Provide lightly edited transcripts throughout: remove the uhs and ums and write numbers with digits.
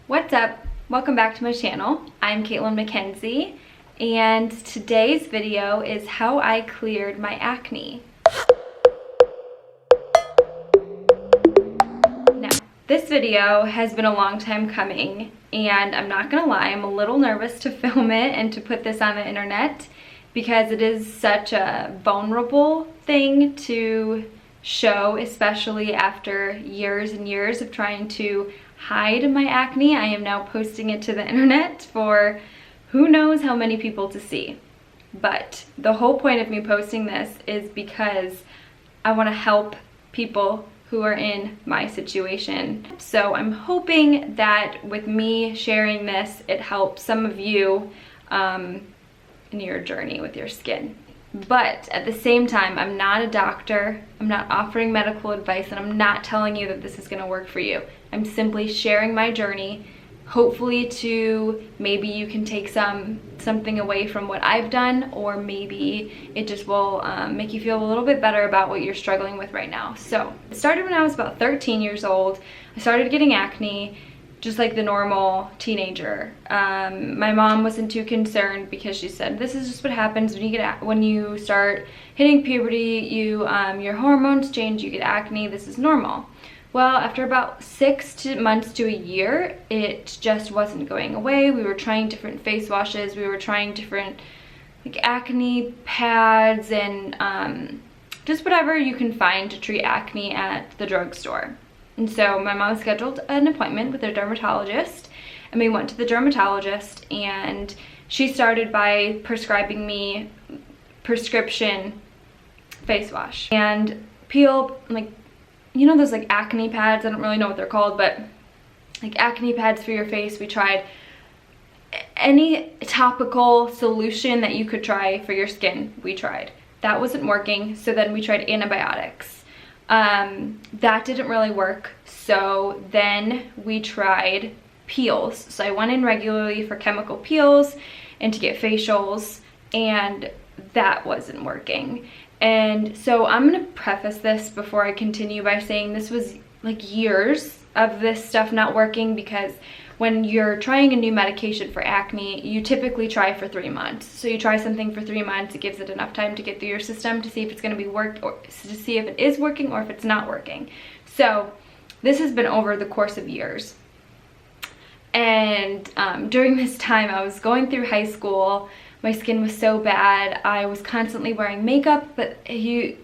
What's up? Welcome back to my channel. I'm Kaitlin Mackenzie, and today's video is how I cleared my acne. Now, this video has been a long time coming, and I'm not gonna lie, I'm a little nervous to film it and to put this on the internet because it is such a vulnerable thing to show, especially after years and years of trying to hide my acne. I am now posting it to the internet for who knows how many people to see. But the whole point of me posting this is because I want to help people who are in my situation. So I'm hoping that with me sharing this, it helps some of you in your journey with your skin. But at the same time, I'm not a doctor, I'm not offering medical advice, and I'm not telling you that this is going to work for you. I'm simply sharing my journey, hopefully to maybe you can take something away from what I've done, or maybe it just will make you feel a little bit better about what you're struggling with right now. So it started when I was about 13 years old. I started getting acne just like the normal teenager. My mom wasn't too concerned because she said this is just what happens when you start hitting puberty. Your hormones change, you get acne, this is normal. Well, after about 6 months to a year, it just wasn't going away. We were trying different face washes, we were trying different like acne pads and just whatever you can find to treat acne at the drugstore. And so my mom scheduled an appointment with a dermatologist, and we went to the dermatologist, and she started by prescribing me prescription face wash and peel, like, you know those like acne pads? I don't really know what they're called, but like acne pads for your face. We tried any topical solution that you could try for your skin. We tried. That wasn't working, so then we tried antibiotics. That didn't really work, so then we tried peels. So I went in regularly for chemical peels and to get facials, and that wasn't working. And so I'm gonna preface this before I continue by saying this was like years of this stuff not working, because when you're trying a new medication for acne, you typically try for 3 months. So you try something for 3 months, it gives it enough time to get through your system to see if it's gonna be worked, or to see if it is working or if it's not working. So this has been over the course of years. And during this time, I was going through high school. My skin was so bad. I was constantly wearing makeup, but you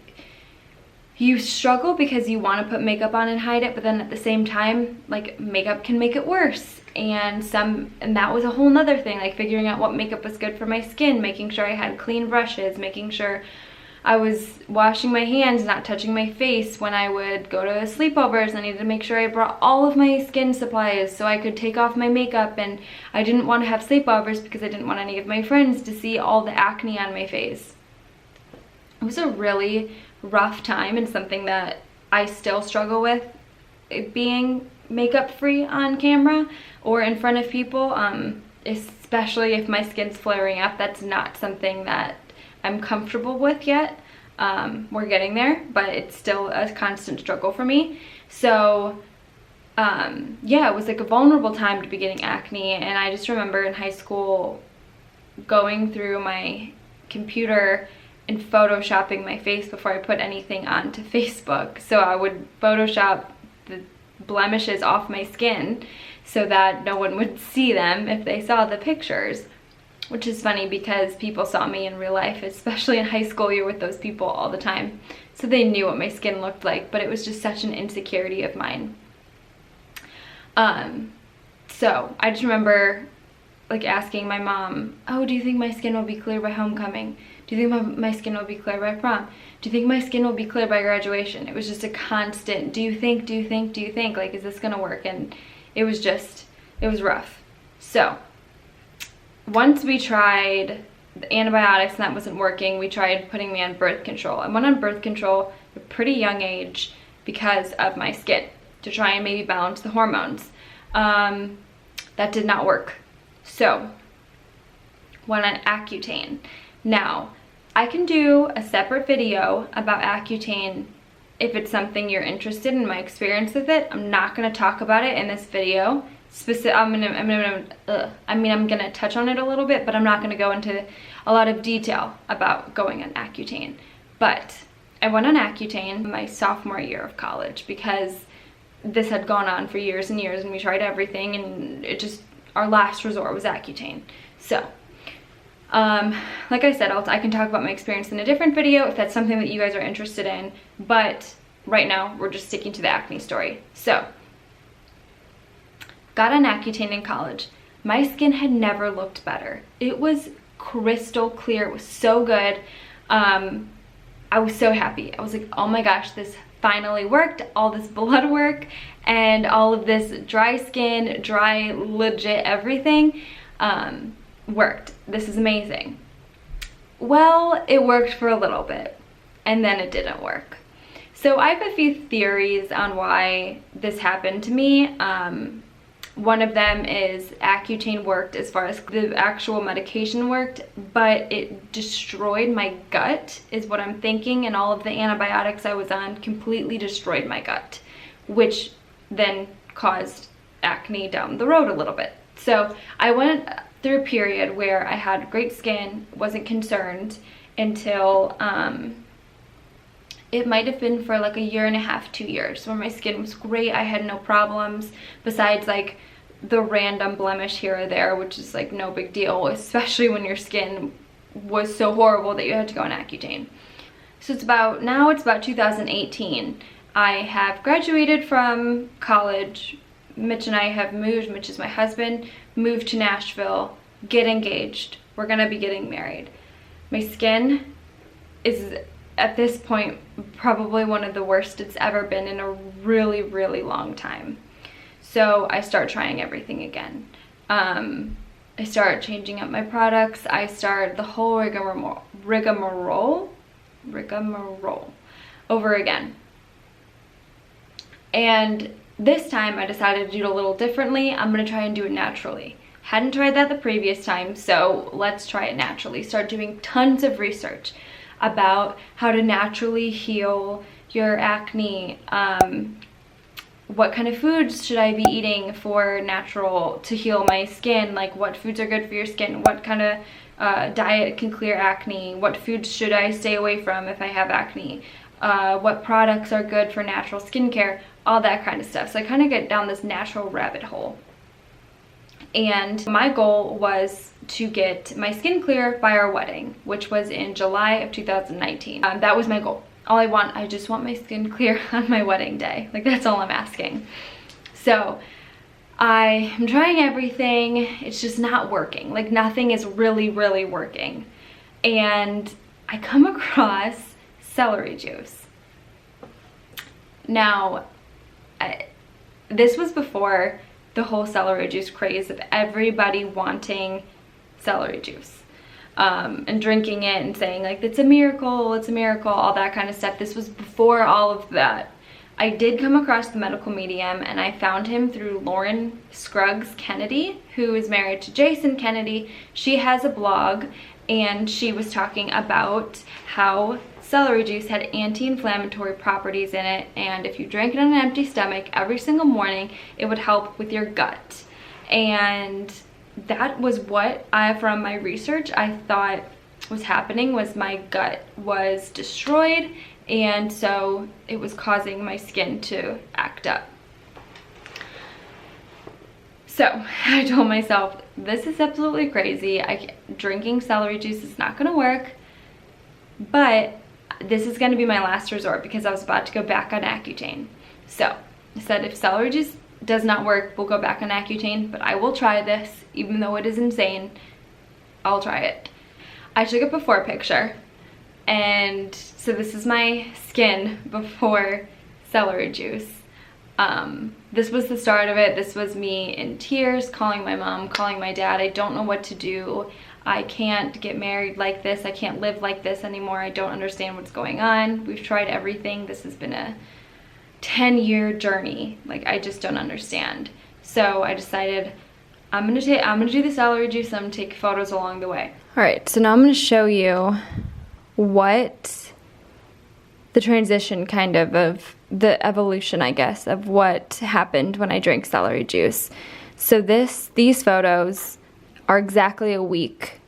struggle because you want to put makeup on and hide it, but then at the same time, like, makeup can make it worse. And that was a whole nother thing, like figuring out what makeup was good for my skin, making sure I had clean brushes, making sure I was washing my hands, not touching my face when I would go to sleepovers. I needed to make sure I brought all of my skin supplies so I could take off my makeup, and I didn't want to have sleepovers because I didn't want any of my friends to see all the acne on my face. It was a really rough time, and something that I still struggle with, being makeup free on camera or in front of people, especially if my skin's flaring up. That's not something that I'm comfortable with yet. We're getting there, but it's still a constant struggle for me. So yeah, it was like a vulnerable time to be getting acne, and I just remember in high school going through my computer and photoshopping my face before I put anything onto Facebook. So I would photoshop the blemishes off my skin so that no one would see them if they saw the pictures, which is funny because people saw me in real life, especially in high school. You're with those people all the time, so they knew what my skin looked like, but it was just such an insecurity of mine. So I just remember like asking my mom, oh, do you think my skin will be clear by homecoming? Do you think my skin will be clear by prom? Do you think my skin will be clear by graduation? It was just a constant, do you think, like, is this gonna work? And it was rough. So once we tried the antibiotics and that wasn't working, we tried putting me on birth control. I went on birth control at a pretty young age because of my skin, to try and maybe balance the hormones. That did not work. So went on Accutane. Now, I can do a separate video about Accutane if it's something you're interested in, my experience with it. I'm not going to talk about it in this video. I'm gonna touch on it a little bit, but I'm not gonna go into a lot of detail about going on Accutane. But I went on Accutane my sophomore year of college because this had gone on for years and years, and we tried everything, and our last resort was Accutane. So, like I said, I can talk about my experience in a different video if that's something that you guys are interested in, but right now we're just sticking to the acne story. So, got on Accutane in college. My skin had never looked better. It was crystal clear. It was so good. I was so happy. I was like, oh my gosh, this finally worked. All this blood work and all of this dry skin, legit everything worked. This is amazing. Well, it worked for a little bit and then it didn't work. So I have a few theories on why this happened to me. One of them is Accutane worked as far as the actual medication worked, but it destroyed my gut is what I'm thinking, and all of the antibiotics I was on completely destroyed my gut, which then caused acne down the road a little bit. So I went through a period where I had great skin, wasn't concerned until it might have been for like a year and a half, 2 years, where my skin was great. I had no problems besides like the random blemish here or there, which is like no big deal, especially when your skin was so horrible that you had to go on Accutane. So now it's about 2018. I have graduated from college. Mitch and I have moved. Mitch is my husband. Moved to Nashville, get engaged. We're gonna be getting married. My skin is at this point probably one of the worst it's ever been in a really, really long time. So I start trying everything again. I start changing up my products. I start the whole rigmarole over again. And this time I decided to do it a little differently. I'm gonna try and do it naturally. Hadn't tried that the previous time, so let's try it naturally. Start doing tons of research about how to naturally heal your acne. What kind of foods should I be eating to heal my skin? Like, what foods are good for your skin? What kind of diet can clear acne? What foods should I stay away from if I have acne? What products are good for natural skincare? All that kind of stuff. So I kind of get down this natural rabbit hole. And my goal was to get my skin clear by our wedding, which was in July of 2019. That was my goal. I just want my skin clear on my wedding day. Like, that's all I'm asking. So I am trying everything. It's just not working. Like, nothing is really, really working. And I come across celery juice. Now, this was before the whole celery juice craze of everybody wanting celery juice. And drinking it and saying like, it's a miracle, all that kind of stuff. This was before all of that. I did come across the medical medium, and I found him through Lauren Scruggs Kennedy, who is married to Jason Kennedy. She has a blog, and she was talking about how celery juice had anti-inflammatory properties in it, and if you drank it on an empty stomach every single morning, it would help with your gut. And that was what from my research, I thought was happening, was my gut was destroyed, and so it was causing my skin to act up. So I told myself, this is absolutely crazy. Drinking celery juice is not gonna work, but this is gonna be my last resort because I was about to go back on Accutane. So I said, if celery juice does not work, we'll go back on Accutane, but I will try this, even though it is insane. I'll try it. I took a before picture, and so this is my skin before celery juice. This was the start of it. This was me in tears, calling my mom, calling my dad. I don't know what to do. I can't get married like this. I can't live like this anymore. I don't understand what's going on. We've tried everything. This has been a 10-year journey. Like, I just don't understand. So I decided I'm gonna do the celery juice. I'm gonna take photos along the way. All right, so now I'm gonna show you what the transition of the evolution, I guess, of what happened when I drank celery juice. So these photos are exactly a week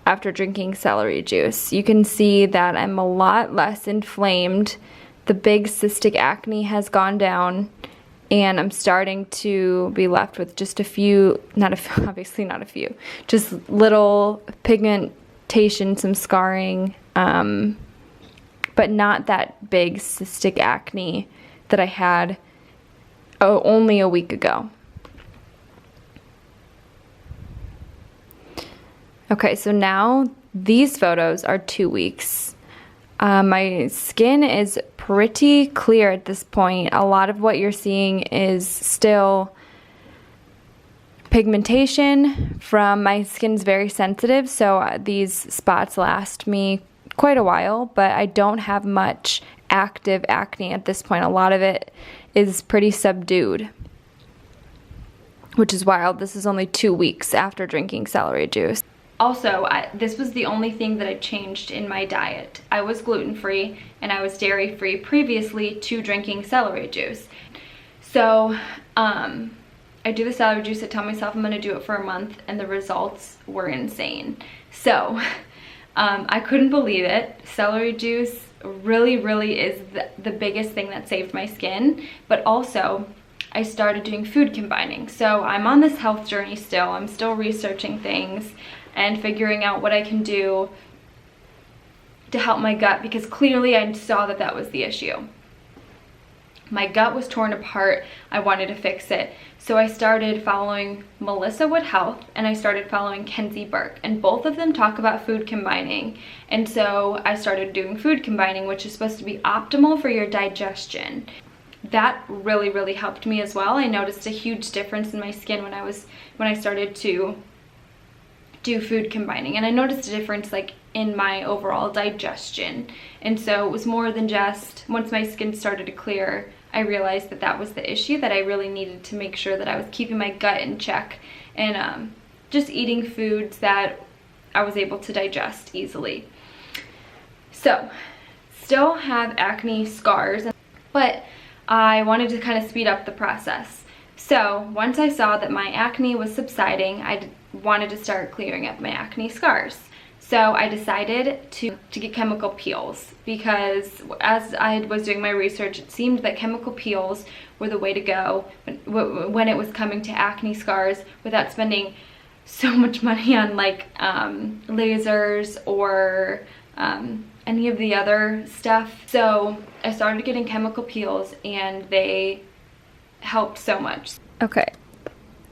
after drinking celery juice. You can see that I'm a lot less inflamed. The big cystic acne has gone down, and I'm starting to be left with just a few, obviously not a few, just little pigmentation, some scarring, but not that big cystic acne that I had only a week ago. Okay, so now these photos are 2 weeks. My skin is pretty clear at this point. A lot of what you're seeing is still pigmentation from my skin's very sensitive, so these spots last me quite a while, but I don't have much active acne at this point. A lot of it is pretty subdued, which is wild. This is only 2 weeks after drinking celery juice. Also, this was the only thing that I changed in my diet. I was gluten-free and I was dairy-free previously to drinking celery juice. So I do the celery juice. I tell myself I'm gonna do it for a month, and the results were insane. So I couldn't believe it. Celery juice really is the biggest thing that saved my skin, but also I started doing food combining. So I'm on this health journey still. I'm still researching things and figuring out what I can do to help my gut, because clearly I saw that that was the issue. My gut was torn apart. I wanted to fix it. So I started following Melissa Wood Health, and I started following Kenzie Burke, and both of them talk about food combining. And so I started doing food combining, which is supposed to be optimal for your digestion. That really helped me as well. I noticed a huge difference in my skin when I started to do food combining, and I noticed a difference like in my overall digestion. And so it was more than just, once my skin started to clear, I realized that that was the issue, that I really needed to make sure that I was keeping my gut in check and just eating foods that I was able to digest easily. So still have acne scars, but I wanted to kind of speed up the process. So once I saw that my acne was subsiding, I wanted to start clearing up my acne scars. So I decided to get chemical peels, because as I was doing my research, it seemed that chemical peels were the way to go when it was coming to acne scars, without spending so much money on like lasers or any of the other stuff. So I started getting chemical peels, and they helped so much. Okay,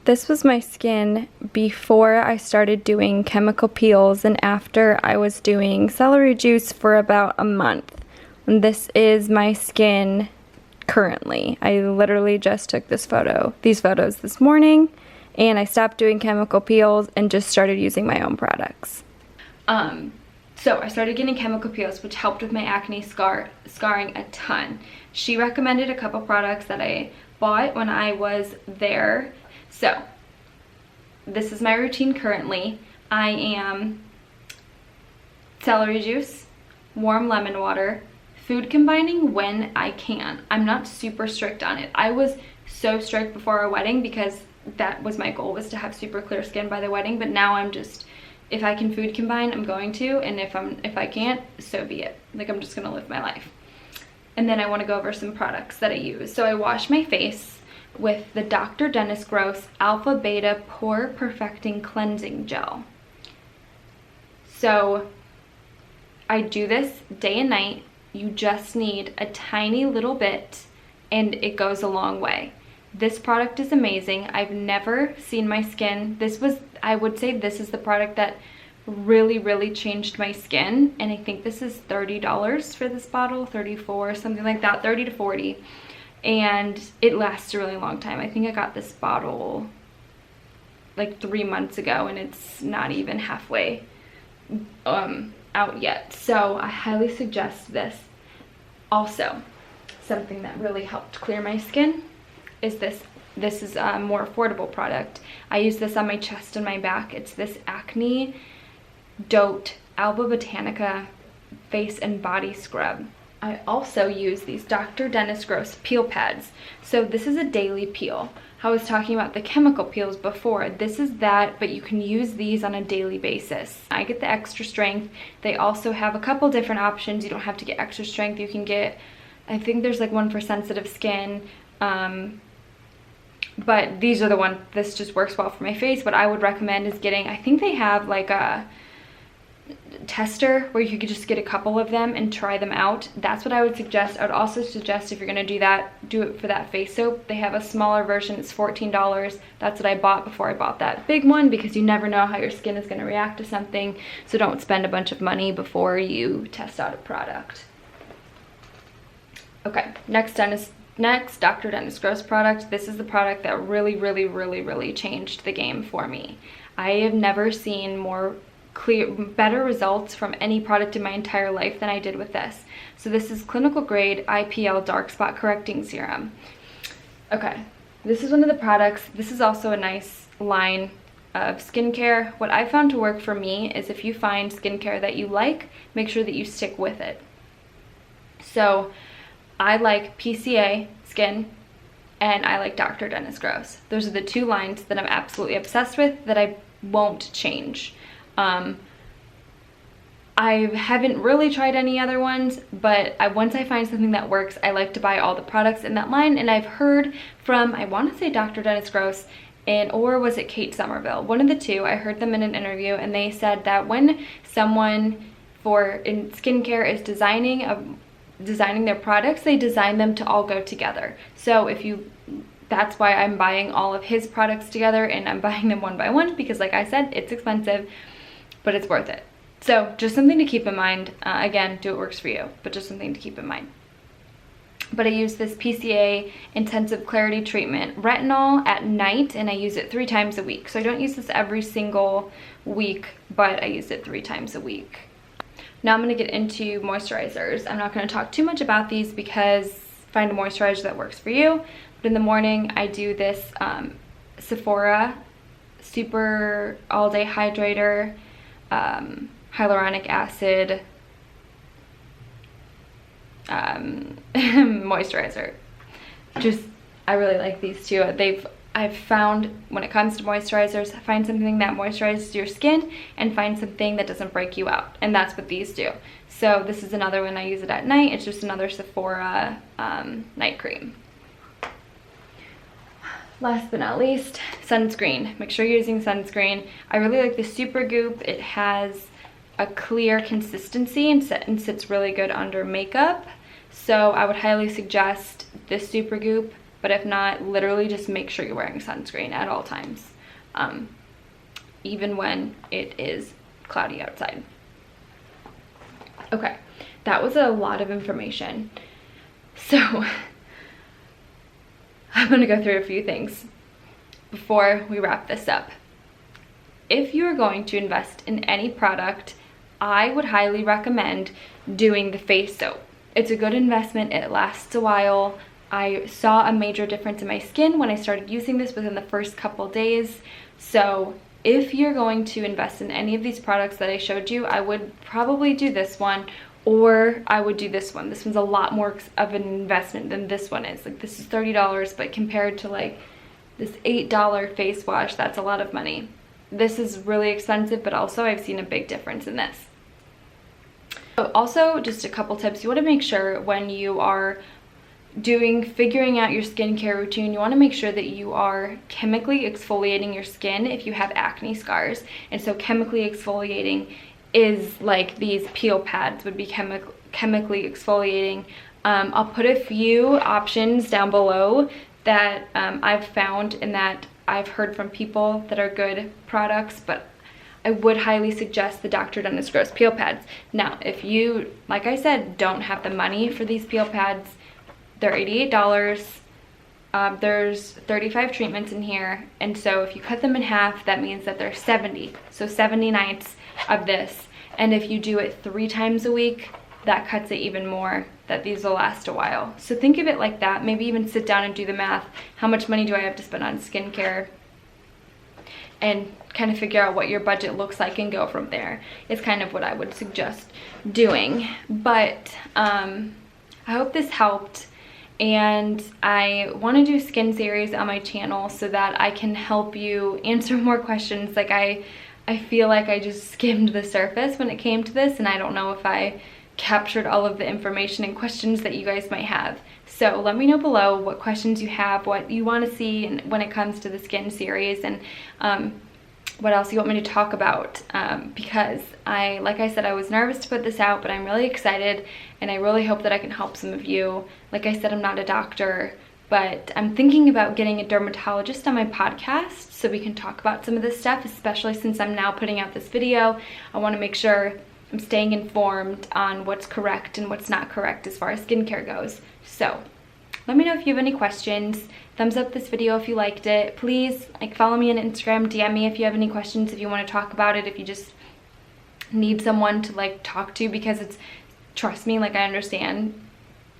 this was my skin before I started doing chemical peels and after I was doing celery juice for about a month. And this is my skin currently. I literally just took these photos this morning, and I stopped doing chemical peels and just started using my own products. So I started getting chemical peels, which helped with my acne scarring a ton. She recommended a couple products that I bought when I was there. So this is my routine currently. I am celery juice, warm lemon water, food combining when I can. I'm not super strict on it. I was so strict before our wedding because that was my goal, was to have super clear skin by the wedding, but now I'm just, if I can food combine, I'm going to, and if I can't, so be it. Like, I'm just gonna live my life. And then I want to go over some products that I use. So I wash my face with the Dr. Dennis Gross Alpha Beta Pore Perfecting Cleansing Gel. So I do this day and night. You just need a tiny little bit, and it goes a long way. This product is amazing. I've never seen my skin. I would say this is the product that really changed my skin, and I think this is $30 for this bottle, 34, something like that, 30 to 40, and it lasts a really long time. I think I got this bottle like 3 months ago, and it's not even halfway out yet, so I highly suggest this. Also, something that really helped clear my skin is this. This is a more affordable product. I use this on my chest and my back. It's this Acne Dote Alba Botanica face and body scrub. I also use these Dr. Dennis Gross peel pads. So this is a daily peel. how I was talking about the chemical peels before. This is that, but you can use these on a daily basis. I get the extra strength. They also have a couple different options. You don't have to get extra strength. You can get, I think there's like one for sensitive skin, but these are the ones, this just works well for my face. What I would recommend is getting, I think they have like a tester where you could just get a couple of them and try them out. That's what I would suggest. I would also suggest, if you're going to do that, do it for that face soap. They have a smaller version. It's $14. That's what I bought before I bought that big one, because you never know how your skin is going to react to something. So don't spend a bunch of money before you test out a product. Okay, next Dr. Dennis Gross product. This is the product that really changed the game for me. I have never seen better results from any product in my entire life than I did with this. So this is clinical grade IPL dark spot correcting serum. Okay, this is one of the products. This is also a nice line of skincare. What I found to work for me is, if you find skincare that you like, make sure that you stick with it. So I like PCA Skin and I like Dr. Dennis Gross. Those are the two lines that I'm absolutely obsessed with, that I won't change. I haven't really tried any other ones, but once I find something that works, I like to buy all the products in that line. And I've heard from, I want to say Dr. Dennis Gross, or was it Kate Somerville? One of the two. I heard them in an interview, and they said that when someone in skincare is designing their products, they design them to all go together. So that's why I'm buying all of his products together, and I'm buying them one by one, because like I said, it's expensive, but it's worth it. So just something to keep in mind. Again, do what works for you, but just something to keep in mind. But I use this PCA Intensive Clarity Treatment Retinol at night, and I use it 3 times a week. So I don't use this every single week, but I use it 3 times a week. Now I'm going to get into moisturizers. I'm not going to talk too much about these, because find a moisturizer that works for you. But in the morning, I do this Sephora Super All Day Hydrator, hyaluronic acid moisturizer. I really like these two. I've found, when it comes to moisturizers, find something that moisturizes your skin and find something that doesn't break you out, and that's what these do. So this is another one. I use it at night. It's just another Sephora night cream. Last but not least, sunscreen. Make sure you're using sunscreen. I really like the Super Goop. It has a clear consistency and sits really good under makeup. So I would highly suggest this Super Goop, but if not, literally just make sure you're wearing sunscreen at all times, even when it is cloudy outside. Okay, that was a lot of information. So I'm gonna go through a few things before we wrap this up. If you are going to invest in any product, I would highly recommend doing the face soap. It's a good investment. It lasts a while. I saw a major difference in my skin when I started using this within the first couple days. So if you're going to invest in any of these products that I showed you, I would probably do this one, or I would do this one. This one's a lot more of an investment than this one is. Like, this is $30, but compared to like this $8 face wash, that's a lot of money. This is really expensive, but also I've seen a big difference in this. So also, just a couple tips. You want to make sure when you are figuring out your skincare routine, you want to make sure that you are chemically exfoliating your skin if you have acne scars. And so chemically exfoliating is like these peel pads would be chemically exfoliating. I'll put a few options down below that I've found and that I've heard from people that are good products, but I would highly suggest the Dr. Dennis Gross peel pads. Now, if you, like I said, don't have the money for these peel pads, they're $88. There's 35 treatments in here, and so if you cut them in half, that means that there's 70. So 70 nights of this, and if you do it 3 times a week, that cuts it even more, that these will last a while. So think of it like that. Maybe even sit down and do the math. How much money do I have to spend on skincare? And kind of figure out what your budget looks like and go from there. It's kind of what I would suggest doing. But I hope this helped. and I want to do skin series on my channel so that I can help you answer more questions. Like I feel like I just skimmed the surface when it came to this, and I don't know if I captured all of the information and questions that you guys might have. So let me know below what questions you have, what you want to see when it comes to the skin series, and what else you want me to talk about, because like I said, I was nervous to put this out, but I'm really excited, and I really hope that I can help some of you. Like I said, I'm not a doctor, but I'm thinking about getting a dermatologist on my podcast so we can talk about some of this stuff, especially since I'm now putting out this video. I want to make sure I'm staying informed on what's correct and what's not correct as far as skincare goes. So let me know if you have any questions. Thumbs up this video if you liked it. Please follow me on Instagram, DM me if you have any questions, if you want to talk about it, if you just need someone to talk to, because trust me, I understand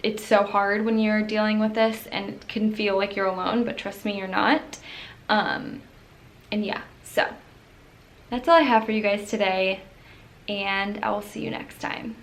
it's so hard when you're dealing with this and it can feel like you're alone, but trust me, you're not. And yeah, so that's all I have for you guys today, and I will see you next time.